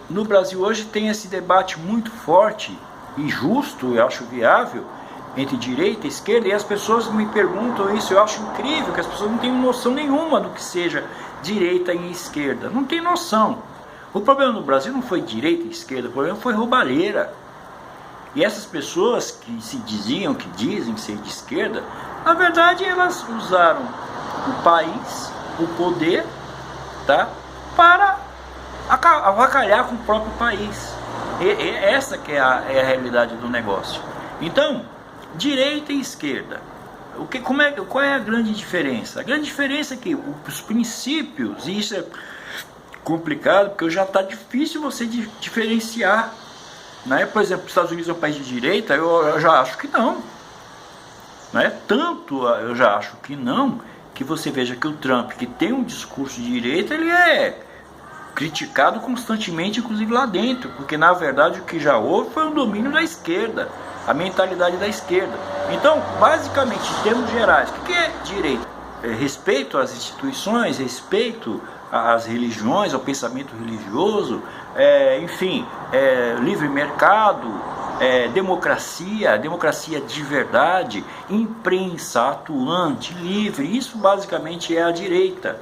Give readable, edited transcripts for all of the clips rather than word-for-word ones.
no Brasil hoje tem esse debate muito forte e justo, eu acho viável, entre direita e esquerda, e as pessoas me perguntam isso. Eu acho incrível que as pessoas não têm noção nenhuma do que seja direita e esquerda, não tem noção. O problema no Brasil não foi direita e esquerda, o problema foi roubalheira. E essas pessoas que se diziam, que dizem ser de esquerda, na verdade elas usaram o país, o poder, tá, para avacalhar com o próprio país. Essa que é a realidade do negócio. Então, direita e esquerda, qual é a grande diferença? A grande diferença é que os princípios, e isso é complicado, porque já está difícil você diferenciar, né? Por exemplo, os Estados Unidos é um país de direita, eu já acho que não, né? Tanto eu já acho que não, que você veja que o Trump, que tem um discurso de direita, ele é criticado constantemente, inclusive lá dentro, porque na verdade o que já houve foi um domínio da esquerda, a mentalidade da esquerda. Então, basicamente, em termos gerais, o que é direita? Respeito às instituições, respeito às religiões, ao pensamento religioso, enfim, livre mercado, democracia de verdade, imprensa atuante, livre. Isso basicamente é a direita,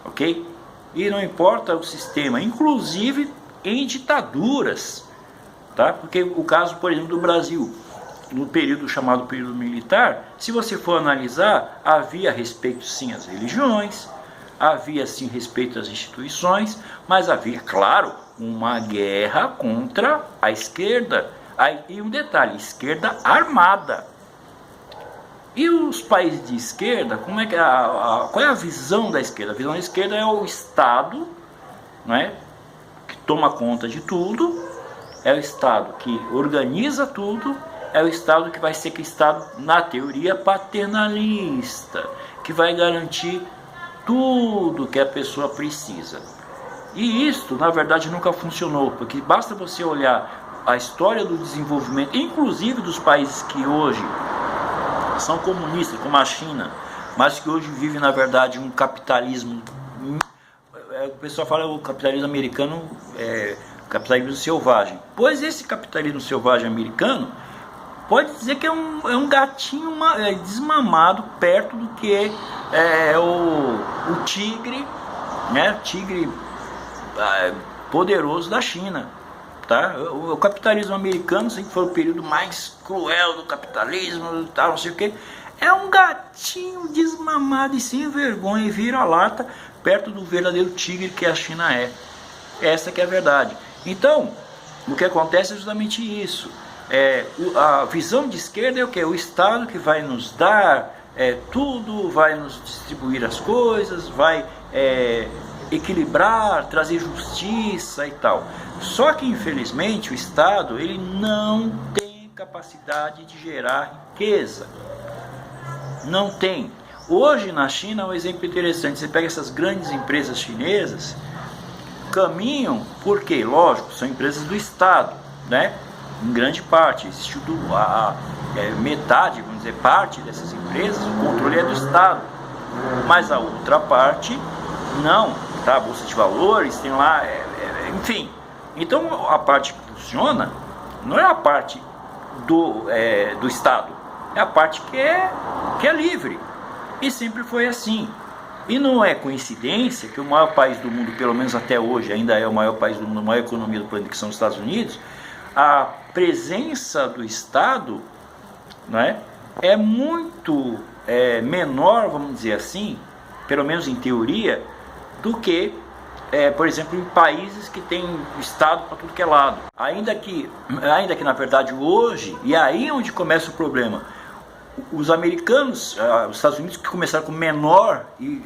ok? E não importa o sistema, inclusive em ditaduras, tá? Porque o caso, por exemplo, do Brasil, no período chamado período militar, se você for analisar, havia respeito sim às religiões, havia sim respeito às instituições, mas havia, claro, uma guerra contra a esquerda. E um detalhe, esquerda armada. E os países de esquerda, qual é a visão da esquerda? A visão da esquerda é o Estado, né, que toma conta de tudo, é o Estado que organiza tudo, é o Estado que vai ser que Estado, na teoria, paternalista, que vai garantir tudo que a pessoa precisa. E isso, na verdade, nunca funcionou, porque basta você olhar a história do desenvolvimento, inclusive dos países que hoje são comunistas, como a China, mas que hoje vive, na verdade, um capitalismo. O pessoal fala o capitalismo americano capitalismo selvagem. Pois esse capitalismo selvagem americano pode dizer que é um gatinho desmamado perto do que é o tigre, né? Tigre poderoso da China. Tá? O capitalismo americano, se for o período mais cruel do capitalismo, tal, não sei o que, é um gatinho desmamado e sem vergonha e vira-lata perto do verdadeiro tigre que a China é. Essa que é a verdade. Então, o que acontece é justamente isso. A visão de esquerda é o que? O Estado que vai nos dar tudo, vai nos distribuir as coisas, vai equilibrar, trazer justiça e tal. Só que infelizmente o Estado ele não tem capacidade de gerar riqueza. Não tem. Hoje na China é um exemplo interessante. Você pega essas grandes empresas chinesas, caminham, porque, lógico, são empresas do Estado, né? Em grande parte, existe metade, vamos dizer, parte dessas empresas, o controle é do Estado. Mas a outra parte, não, tá? A Bolsa de Valores, tem lá, enfim. Então, a parte que funciona não é a parte do Estado, é a parte que é livre. E sempre foi assim. E não é coincidência que o maior país do mundo, pelo menos até hoje, ainda é o maior país do mundo, a maior economia do planeta, que são os Estados Unidos, a presença do Estado, né, é muito menor, vamos dizer assim, pelo menos em teoria, do que, por exemplo, em países que tem Estado para tudo que é lado. Ainda que na verdade hoje, e aí é onde começa o problema, os americanos, os Estados Unidos, que começaram com o menor e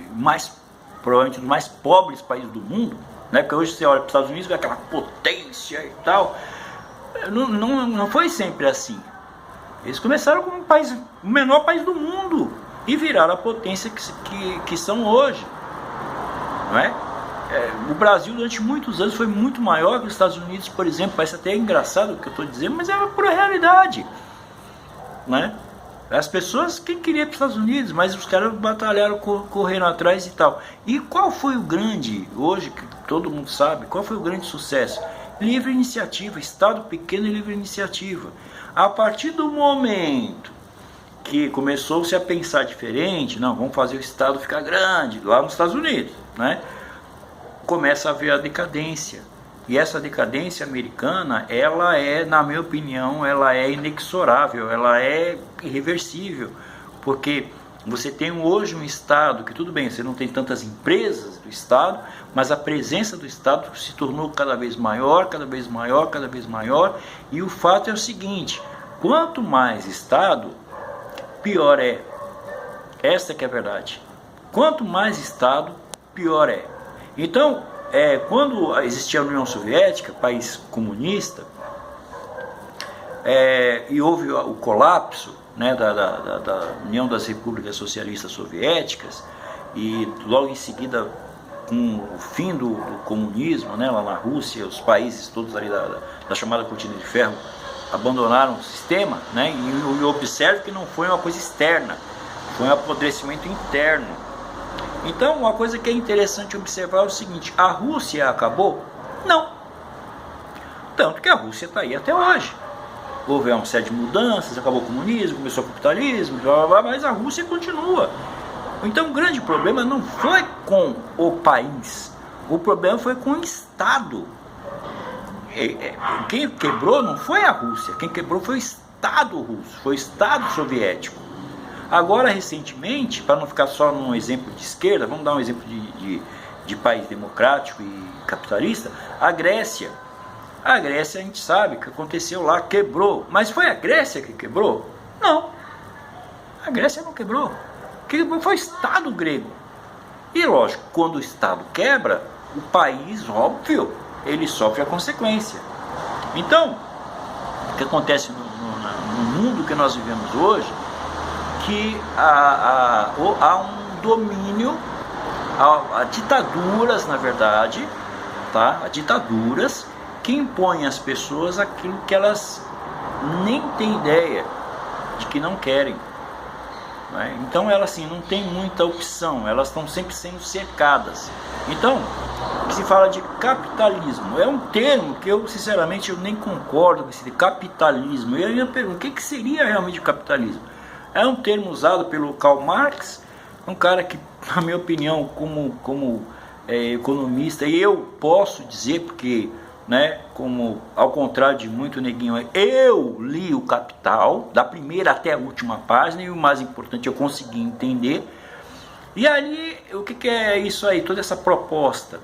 provavelmente um dos mais pobres países do mundo, né? Porque hoje você olha para os Estados Unidos, vê aquela potência e tal. Não foi sempre assim. Eles começaram como o menor país do mundo e viraram a potência que são hoje, não é? O Brasil durante muitos anos foi muito maior que os Estados Unidos, por exemplo. Parece até engraçado o que eu estou dizendo, mas é por realidade, né? As pessoas, quem queria ir para os Estados Unidos, mas os caras batalharam, correram atrás e tal. E qual foi o grande, hoje que todo mundo sabe, qual foi o grande sucesso? Livre iniciativa, Estado pequeno e livre iniciativa. A partir do momento que começou-se a pensar diferente, não, vamos fazer o Estado ficar grande, lá nos Estados Unidos, né? Começa a haver a decadência. E essa decadência americana, ela é, na minha opinião, ela é inexorável, ela é irreversível, porque você tem hoje um Estado que, tudo bem, você não tem tantas empresas do Estado, mas a presença do Estado se tornou cada vez maior, cada vez maior, cada vez maior, e o fato é o seguinte, quanto mais Estado, pior é. Essa que é a verdade. Quanto mais Estado, pior é. Então, quando existia a União Soviética, país comunista, e houve o colapso, né, da União das Repúblicas Socialistas Soviéticas, e logo em seguida, com o fim do comunismo, né, lá na Rússia, os países todos ali da chamada Cortina de Ferro abandonaram o sistema, né, e observe que não foi uma coisa externa, foi um apodrecimento interno. Então, uma coisa que é interessante observar é o seguinte, a Rússia acabou? Não. Tanto que a Rússia está aí até hoje. Houve uma série de mudanças, acabou o comunismo, começou o capitalismo, blá, blá, blá, mas a Rússia continua. Então, o grande problema não foi com o país, o problema foi com o Estado. Quem quebrou não foi a Rússia, quem quebrou foi o Estado russo, foi o Estado soviético. Agora, recentemente, para não ficar só num exemplo de esquerda, vamos dar um exemplo de país democrático e capitalista, a Grécia. A Grécia, a gente sabe que aconteceu lá, quebrou. Mas foi a Grécia que quebrou? Não. A Grécia não quebrou. Quem quebrou foi o Estado grego. E lógico, quando o Estado quebra, o país, óbvio, ele sofre a consequência. Então, o que acontece no mundo que nós vivemos hoje, que há um domínio, há ditaduras, na verdade, tá? Há ditaduras que impõem às pessoas aquilo que elas nem têm ideia de que não querem, né? Então elas assim, não tem muita opção, elas estão sempre sendo cercadas. Então, o que se fala de capitalismo é um termo que eu sinceramente eu nem concordo com esse capitalismo. E aí eu pergunto, o que seria realmente o capitalismo? É um termo usado pelo Karl Marx, um cara que, na minha opinião, como economista, e eu posso dizer, porque, né, como ao contrário de muito neguinho, eu li o Capital, da primeira até a última página, e o mais importante, eu consegui entender. E ali, o que é isso aí, toda essa proposta,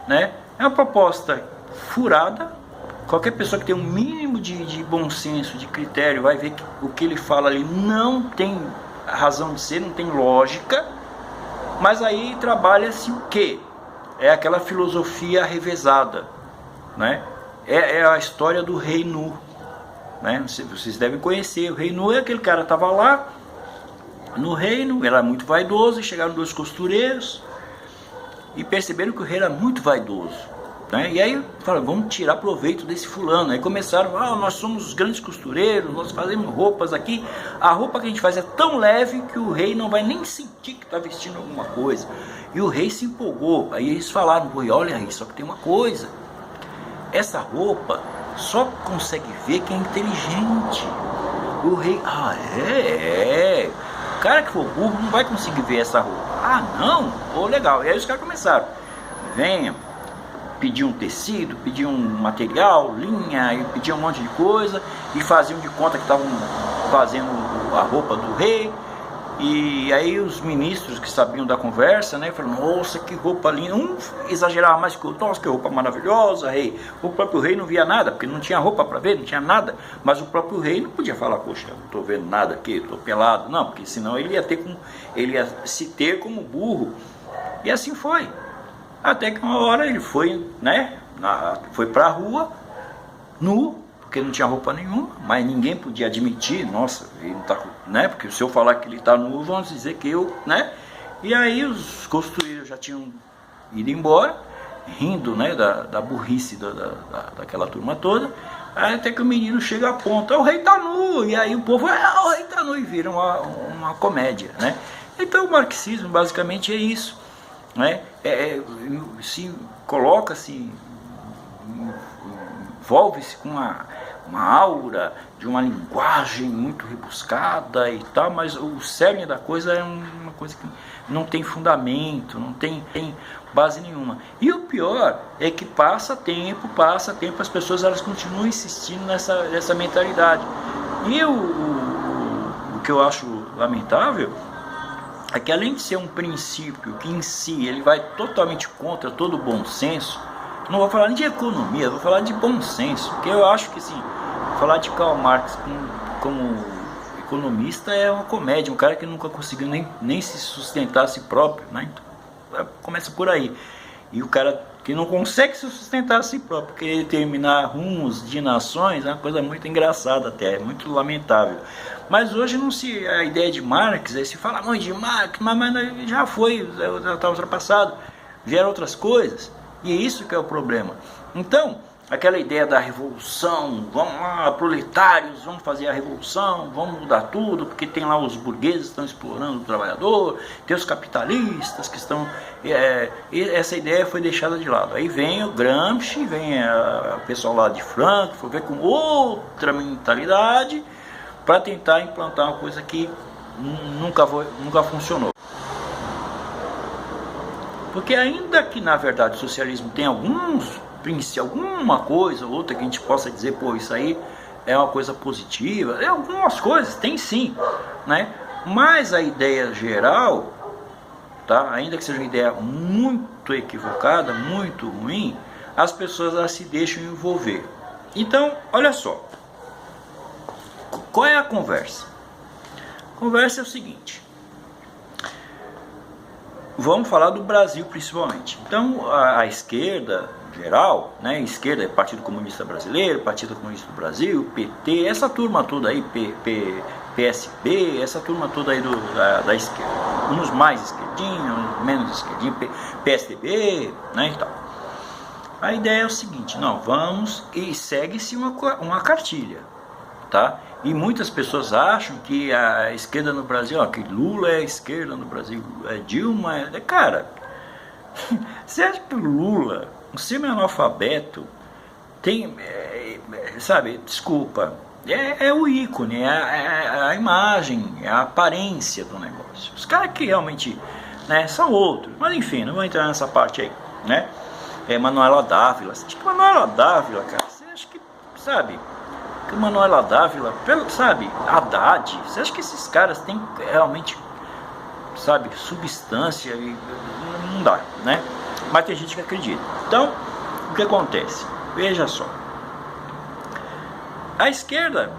né? É uma proposta furada. Qualquer pessoa que tem um mínimo de bom senso, de critério, vai ver que o que ele fala ali não tem razão de ser, não tem lógica, mas aí trabalha-se o quê? É aquela filosofia revezada, né? É a história do rei Nu, né? Vocês devem conhecer, o rei Nu é aquele cara que estava lá no reino, era muito vaidoso, e chegaram dois costureiros e perceberam que o rei era muito vaidoso. E aí falaram, vamos tirar proveito desse fulano. Aí começaram, nós somos os grandes costureiros, nós fazemos roupas aqui, a roupa que a gente faz é tão leve que o rei não vai nem sentir que está vestindo alguma coisa. E o rei se empolgou. Aí eles falaram, olha aí, só que tem uma coisa, essa roupa só consegue ver quem é inteligente. O rei, o cara que for burro não vai conseguir ver essa roupa. Não? Legal. E aí os caras começaram, venham, pediam tecido, pediam material, linha, e pediam um monte de coisa, e faziam de conta que estavam fazendo a roupa do rei. E aí os ministros que sabiam da conversa, né, falaram, nossa, que roupa linda. Um exagerava mais que o outro, nossa, que roupa maravilhosa, rei. O próprio rei não via nada, porque não tinha roupa para ver, não tinha nada. Mas o próprio rei não podia falar, poxa, não estou vendo nada aqui, estou pelado. Não, porque senão ele ia se ter como burro. E assim foi. Até que uma hora ele foi, né, foi para a rua, nu, porque não tinha roupa nenhuma, mas ninguém podia admitir, nossa, ele não tá, né, porque se eu falar que ele está nu, vão dizer que eu, né, e aí os costureiros já tinham ido embora, rindo, né, da burrice daquela turma toda, até que o menino chega a ponta, o rei tá nu, e aí o povo, o rei tá nu, e vira uma comédia, né? Então o marxismo basicamente é isso, né? Se coloca-se, envolve-se com uma aura de uma linguagem muito rebuscada e tal, mas o cerne da coisa é uma coisa que não tem fundamento, não tem base nenhuma. E o pior é que passa tempo, as pessoas elas continuam insistindo nessa mentalidade. E o que eu acho lamentável é que, além de ser um princípio que em si ele vai totalmente contra todo o bom senso, não vou falar nem de economia, vou falar de bom senso, porque eu acho que assim, falar de Karl Marx como economista é uma comédia, um cara que nunca conseguiu nem se sustentar a si próprio, né? Então, começa por aí. E o cara que não consegue se sustentar a si próprio, querer determinar rumos de nações, é uma coisa muito engraçada até, é muito lamentável. Mas hoje a ideia de Marx, aí se fala muito de Marx, mas já foi, já está ultrapassado, vieram outras coisas, e é isso que é o problema. Então, aquela ideia da revolução, vamos lá, proletários, vamos fazer a revolução, vamos mudar tudo, porque tem lá os burgueses que estão explorando o trabalhador, tem os capitalistas que estão... essa ideia foi deixada de lado. Aí vem o Gramsci, vem o pessoal lá de Frankfurt, vem com outra mentalidade para tentar implantar uma coisa que nunca funcionou. Porque ainda que na verdade o socialismo tem alguma coisa ou outra que a gente possa dizer, pô, isso aí é uma coisa positiva, algumas coisas, tem sim, né? Mas a ideia geral, tá? Ainda que seja uma ideia muito equivocada, muito ruim, as pessoas elas se deixam envolver. Então, olha só, qual é a conversa? A conversa é o seguinte: vamos falar do Brasil principalmente. Então, a esquerda geral, né, esquerda é Partido Comunista Brasileiro, Partido Comunista do Brasil, PT, essa turma toda aí, PSB, essa turma toda aí da esquerda, uns mais esquerdinhos, uns menos esquerdinhos, PSDB, né, e tal. A ideia é o seguinte: não, vamos, e segue-se uma cartilha, tá? E muitas pessoas acham que a esquerda no Brasil, que Lula é a esquerda no Brasil, Dilma cara, você acha que o Lula, um semi-analfabeto, tem, sabe, desculpa, é o ícone, é a imagem, é a aparência do negócio. Os caras que realmente, né, são outros, mas enfim, não vou entrar nessa parte aí, né? Manuela Dávila, você acha que Manuela Dávila, cara, você acha que, sabe, que Manuela Dávila, sabe, Haddad, você acha que esses caras têm realmente, sabe, substância? E não dá, né? Mas tem gente que acredita. Então, o que acontece? Veja só, a esquerda,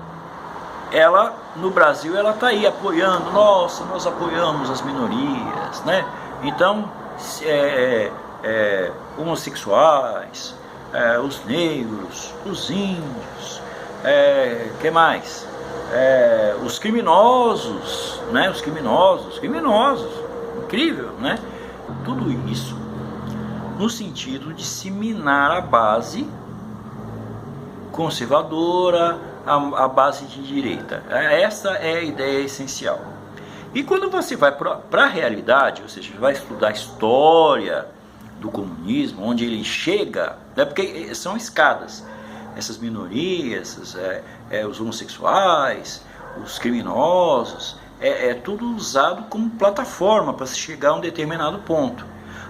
ela no Brasil, ela está aí apoiando, nossa, nós apoiamos as minorias, né? Então, homossexuais, os negros, os índios, que mais? Os criminosos, né? Os criminosos, incrível, né? Tudo isso no sentido de se minar a base conservadora, a base de direita. Essa é a ideia essencial. E quando você vai para a realidade, ou seja, vai estudar a história do comunismo, onde ele chega, né? Porque são escadas. Essas minorias, os homossexuais, os criminosos, tudo usado como plataforma para se chegar a um determinado ponto.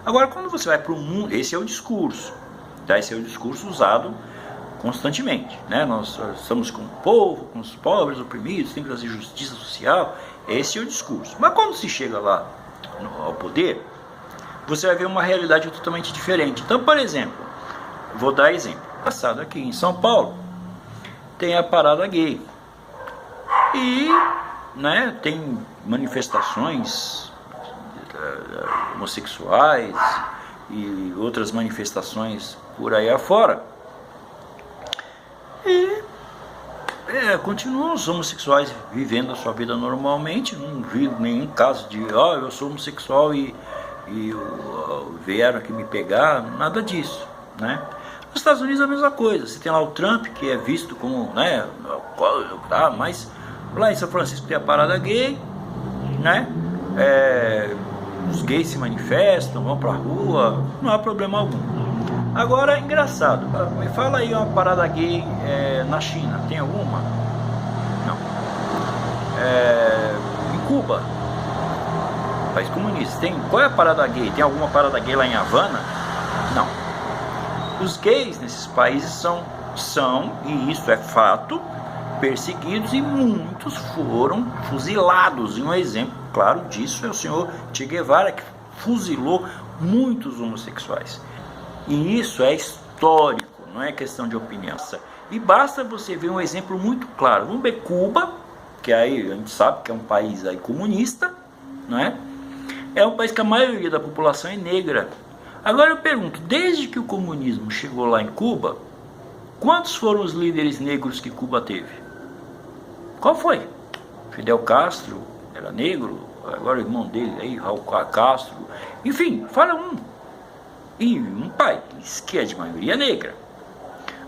Agora, quando você vai para o mundo, esse é o discurso, tá? Esse é o discurso usado constantemente, né? Nós estamos com o povo, com os pobres, oprimidos, tem que fazer justiça social, esse é o discurso. Mas quando se chega lá ao poder, você vai ver uma realidade totalmente diferente. Então, por exemplo, vou dar exemplo. Passado aqui em São Paulo tem a parada gay e, né, tem manifestações homossexuais e outras manifestações por aí afora e continuam os homossexuais vivendo a sua vida normalmente. Não vi nenhum caso de eu sou homossexual e e vieram aqui me pegar, nada disso, né? Nos Estados Unidos é a mesma coisa, você tem lá o Trump, que é visto como, né, mas lá em São Francisco tem a parada gay, né? Os gays se manifestam, vão pra rua, não há problema algum. Agora, engraçado, me fala aí uma parada gay na China, tem alguma? Não. Em Cuba, país comunista, qual é a parada gay? Tem alguma parada gay lá em Havana? Não. Os gays nesses países são, e isso é fato, perseguidos, e muitos foram fuzilados. E um exemplo claro disso é o senhor Che Guevara, que fuzilou muitos homossexuais. E isso é histórico, não é questão de opinião. E basta você ver um exemplo muito claro. Vamos ver Cuba, que aí a gente sabe que é um país aí comunista, não é? É um país que a maioria da população é negra. Agora eu pergunto, desde que o comunismo chegou lá em Cuba, quantos foram os líderes negros que Cuba teve? Qual foi? Fidel Castro era negro, agora o irmão dele aí, Raul Castro, enfim, fala um. E um país que é de maioria negra.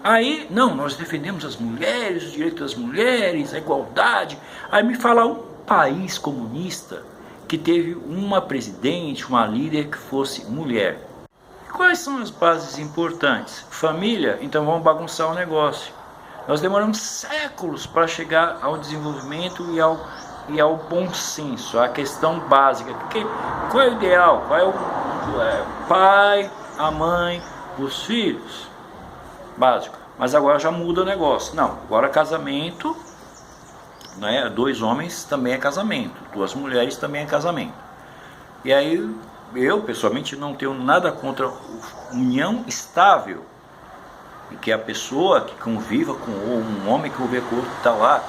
Aí, não, nós defendemos as mulheres, os direitos das mulheres, a igualdade. Aí me fala um país comunista que teve uma presidente, uma líder que fosse mulher. Quais são as bases importantes? Família, então vamos bagunçar o negócio. Nós demoramos séculos para chegar ao desenvolvimento e ao bom senso, a questão básica. Porque, qual é o ideal? Qual é o pai, a mãe, os filhos? Básico. Mas agora já muda o negócio. Não, agora casamento, né? 2 homens também é casamento, 2 mulheres também é casamento. E aí eu pessoalmente não tenho nada contra união estável, e que a pessoa que conviva com um homem que conviva com outro está lá.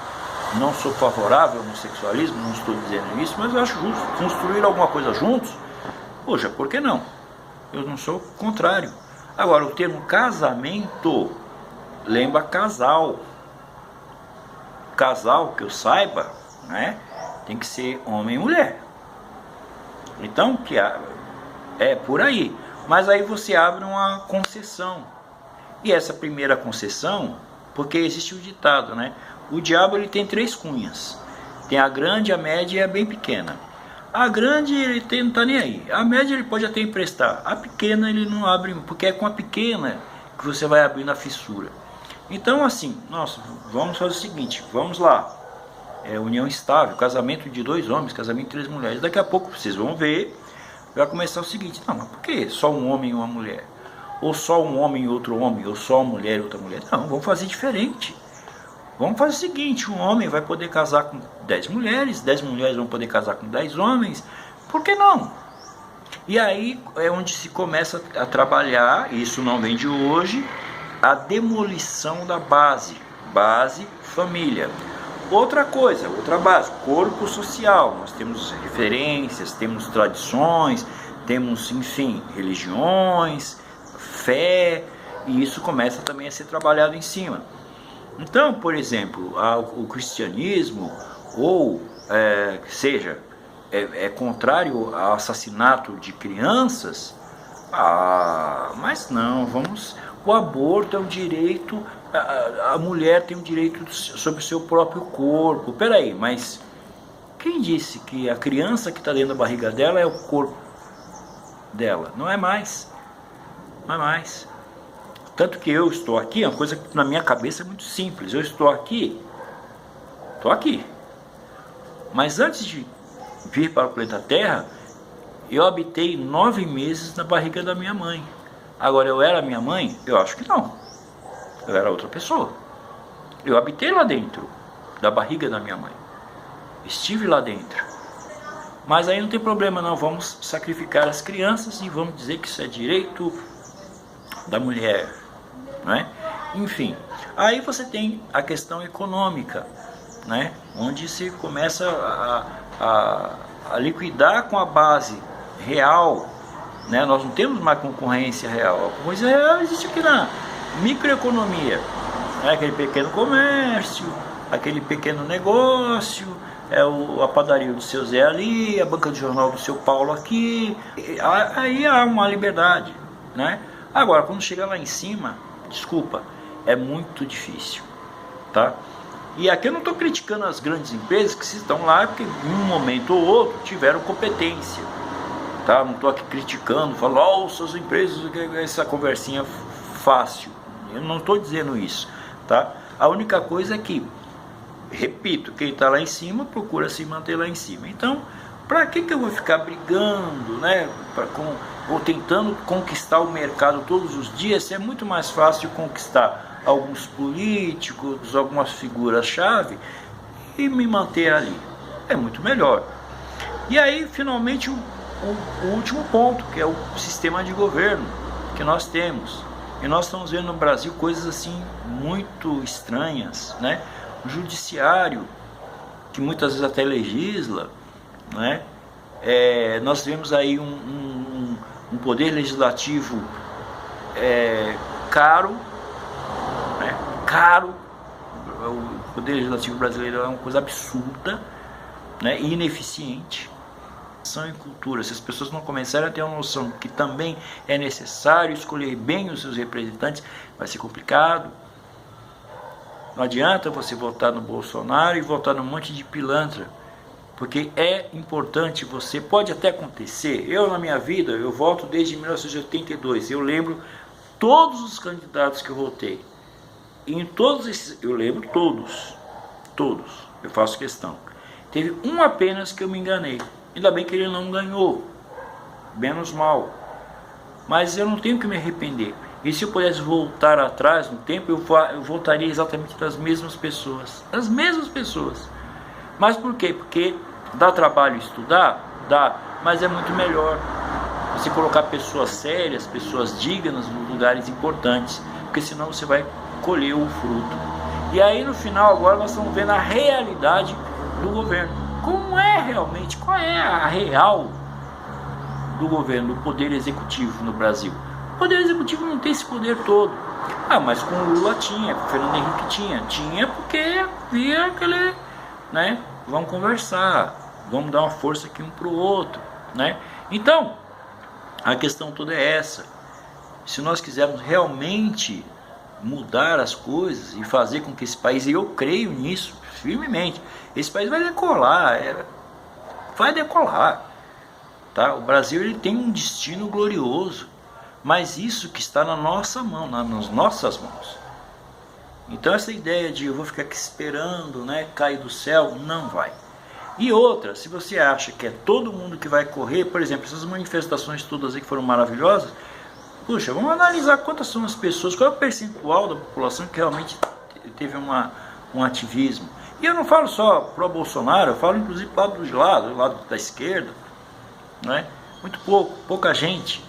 Não sou favorável ao homossexualismo, não estou dizendo isso, mas eu acho justo construir alguma coisa juntos. Poxa, por que não? Eu não sou contrário. Agora, o termo casamento lembra casal. Casal, que eu saiba, né, tem que ser homem e mulher. Então, que é por aí. Mas aí você abre uma concessão. E essa primeira concessão, porque existe o ditado, né? O diabo ele tem 3 cunhas. Tem a grande, a média e a bem pequena. A grande ele não está nem aí. A média ele pode até emprestar. A pequena ele não abre, porque é com a pequena que você vai abrindo a fissura. Então assim, nossa, vamos fazer o seguinte, vamos lá. União estável, casamento de 2 homens, casamento de 3 mulheres. Daqui a pouco vocês vão ver, vai começar o seguinte, não, mas por que só um homem e uma mulher? Ou só um homem e outro homem, ou só uma mulher e outra mulher? Não, vamos fazer diferente. Vamos fazer o seguinte, um homem vai poder casar com 10 mulheres, 10 mulheres vão poder casar com 10 homens, por que não? E aí é onde se começa a trabalhar, isso não vem de hoje, a demolição da base, família. Outra coisa, outra base, corpo social, nós temos referências, temos tradições, temos, enfim, religiões, fé, e isso começa também a ser trabalhado em cima. Então, por exemplo, o cristianismo, ou seja, é contrário ao assassinato de crianças, mas não, o aborto é um direito, a mulher tem um direito sobre o seu próprio corpo. Peraí, mas quem disse que a criança que está dentro da barriga dela é o corpo dela? Não é mais, não é mais. Tanto que eu estou aqui, uma coisa que na minha cabeça é muito simples. Eu estou aqui. Mas antes de vir para o planeta Terra, eu habitei 9 meses na barriga da minha mãe. Agora, eu era minha mãe? Eu acho que não. Eu era outra pessoa. Eu habitei lá dentro da barriga da minha mãe. Estive lá dentro. Mas aí não tem problema não. Vamos sacrificar as crianças e vamos dizer que isso é direito da mulher. Né? Enfim, aí você tem a questão econômica, né? Onde se começa a liquidar com a base real, né? Nós não temos mais concorrência real. A concorrência real existe aqui na microeconomia, né? Aquele pequeno comércio, aquele pequeno negócio, a padaria do seu Zé ali, a banca de jornal do seu Paulo aqui, aí há uma liberdade, né? Agora, quando chega lá em cima, desculpa, é muito difícil, tá? E aqui eu não estou criticando as grandes empresas que estão lá, porque em um momento ou outro tiveram competência, tá? Não estou aqui criticando, falando, ó, essas empresas, essa conversinha fácil, eu não estou dizendo isso, tá? A única coisa é que, repito, quem está lá em cima procura se manter lá em cima. Então, para que eu vou ficar brigando, né, ou tentando conquistar o mercado todos os dias? É muito mais fácil conquistar alguns políticos, algumas figuras-chave e me manter ali. É muito melhor. E aí, finalmente, o último ponto, que é o sistema de governo que nós temos. E nós estamos vendo no Brasil coisas assim muito estranhas, né? O judiciário, que muitas vezes até legisla, né? Nós vemos aí um poder legislativo caro, né? Caro. O poder legislativo brasileiro é uma coisa absurda, né? E ineficiente. E cultura, se as pessoas não começarem a ter uma noção que também é necessário escolher bem os seus representantes, vai ser complicado. Não adianta você votar no Bolsonaro e votar num monte de pilantra, porque é importante você, pode até acontecer, eu na minha vida, eu voto desde 1982, eu lembro todos os candidatos que eu votei, e em todos esses, eu lembro todos, eu faço questão. Teve um apenas que eu me enganei, ainda bem que ele não ganhou, menos mal, mas eu não tenho que me arrepender. E se eu pudesse voltar atrás no tempo, eu voltaria exatamente das mesmas pessoas. Das mesmas pessoas. Mas por quê? Porque dá trabalho estudar? Dá. Mas é muito melhor você colocar pessoas sérias, pessoas dignas nos lugares importantes. Porque senão você vai colher o fruto. E aí no final agora nós estamos vendo a realidade do governo. Como é realmente? Qual é a real do governo, do poder executivo no Brasil? O poder executivo não tem esse poder todo. Mas com o Lula tinha, com o Fernando Henrique tinha porque havia aquele, né? Vamos conversar, vamos dar uma força aqui um para o outro, né? Então, a questão toda é essa. Se nós quisermos realmente mudar as coisas e fazer com que esse país, e eu creio nisso firmemente, esse país vai decolar, tá? O Brasil ele tem um destino glorioso. Mas isso que está na nossa mão, nas nossas mãos. Então essa ideia de eu vou ficar aqui esperando, né, cair do céu, não vai. E outra, se você acha que é todo mundo que vai correr, por exemplo, essas manifestações todas aí que foram maravilhosas, puxa, vamos analisar quantas são as pessoas, qual é o percentual da população que realmente teve um ativismo. E eu não falo só pro Bolsonaro, eu falo inclusive do lado da esquerda, né? Muito pouca gente,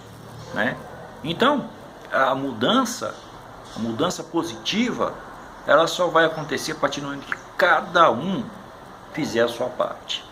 né? Então, a mudança positiva, ela só vai acontecer a partir do momento que cada um fizer a sua parte.